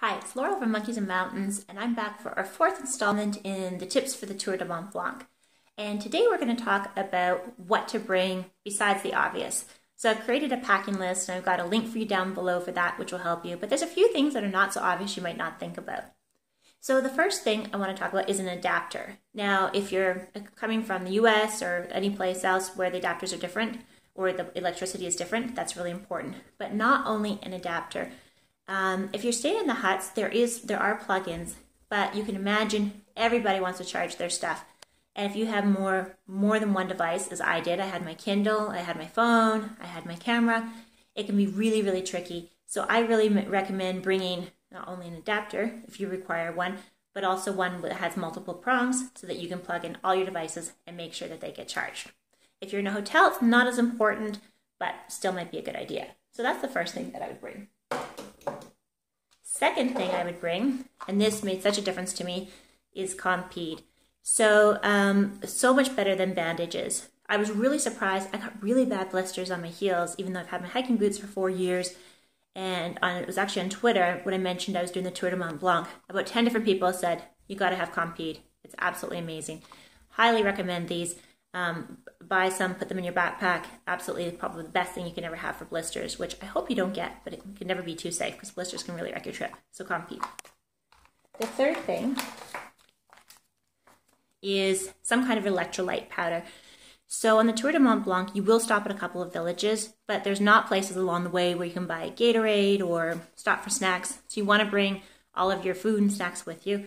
Hi, it's Laurel from Monkeys and Mountains, and I'm back for our fourth installment in the tips for the Tour de Mont Blanc. And today we're going to talk about what to bring besides the obvious. So I've created a packing list, and I've got a link for you down below for that, which will help you. But there's a few things that are not so obvious you might not think about. So the first thing I want to talk about is an adapter. Now, if you're coming from the US or any place else where the adapters are different, or the electricity is different, that's really important. But not only an adapter. If you're staying in the huts, there are plugins, but you can imagine everybody wants to charge their stuff. And if you have more than one device, as I did, I had my Kindle, I had my phone, I had my camera, it can be really, really tricky. So I really recommend bringing not only an adapter, if you require one, but also one that has multiple prongs so that you can plug in all your devices and make sure that they get charged. If you're in a hotel, it's not as important, but still might be a good idea. So that's the first thing that I would bring. Second thing I would bring, and this made such a difference to me, is Compeed. So much better than bandages. I was really surprised. I got really bad blisters on my heels, even though I've had my hiking boots for 4 years. And it was actually on Twitter when I mentioned I was doing the Tour de Mont Blanc. About 10 different people said, you got to have Compeed. It's absolutely amazing. Highly recommend these. Buy some, put them in your backpack. Absolutely, probably the best thing you can ever have for blisters, which I hope you don't get, but it can never be too safe because blisters can really wreck your trip. So Compeed. The third thing is some kind of electrolyte powder. So on the Tour de Mont Blanc, you will stop at a couple of villages, but there's not places along the way where you can buy Gatorade or stop for snacks. So you want to bring all of your food and snacks with you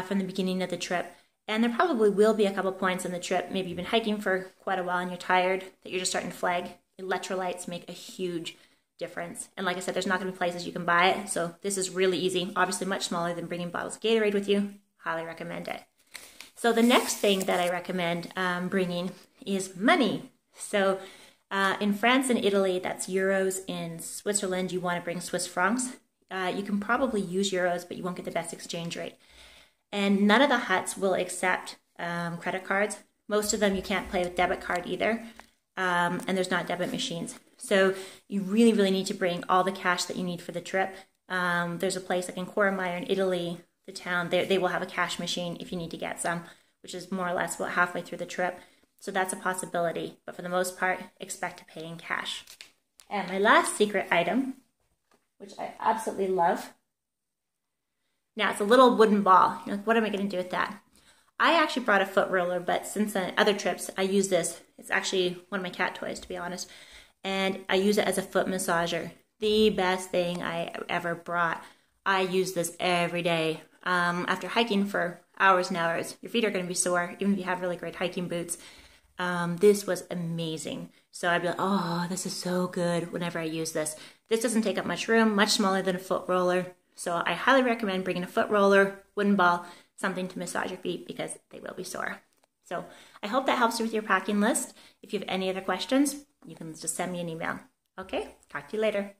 from the beginning of the trip. And there probably will be a couple points in the trip, maybe you've been hiking for quite a while and you're tired, that you're just starting to flag. Electrolytes make a huge difference. And like I said, there's not going to be places you can buy it, so this is really easy. Obviously much smaller than bringing bottles of Gatorade with you. Highly recommend it. So the next thing that I recommend bringing is money. So in France and Italy, that's euros. In Switzerland, you want to bring Swiss francs. You can probably use euros, but you won't get the best exchange rate. And none of the huts will accept credit cards. Most of them you can't play with debit card either. And there's not debit machines. So you really, really need to bring all the cash that you need for the trip. There's a place like in Coromai in Italy, the town, they will have a cash machine if you need to get some, which is more or less about halfway through the trip. So that's a possibility. But for the most part, expect to pay in cash. And my last secret item, which I absolutely love. Now, it's a little wooden ball. You're like, what am I going to do with that? I actually brought a foot roller, but since other trips, I use this. It's actually one of my cat toys, to be honest. And I use it as a foot massager. The best thing I ever brought. I use this every day. After hiking for hours and hours, your feet are going to be sore, even if you have really great hiking boots. This was amazing. So I'd be like, oh, this is so good whenever I use this. This doesn't take up much room, much smaller than a foot roller. So I highly recommend bringing a foot roller, wooden ball, something to massage your feet because they will be sore. So I hope that helps you with your packing list. If you have any other questions, you can just send me an email. Okay, talk to you later.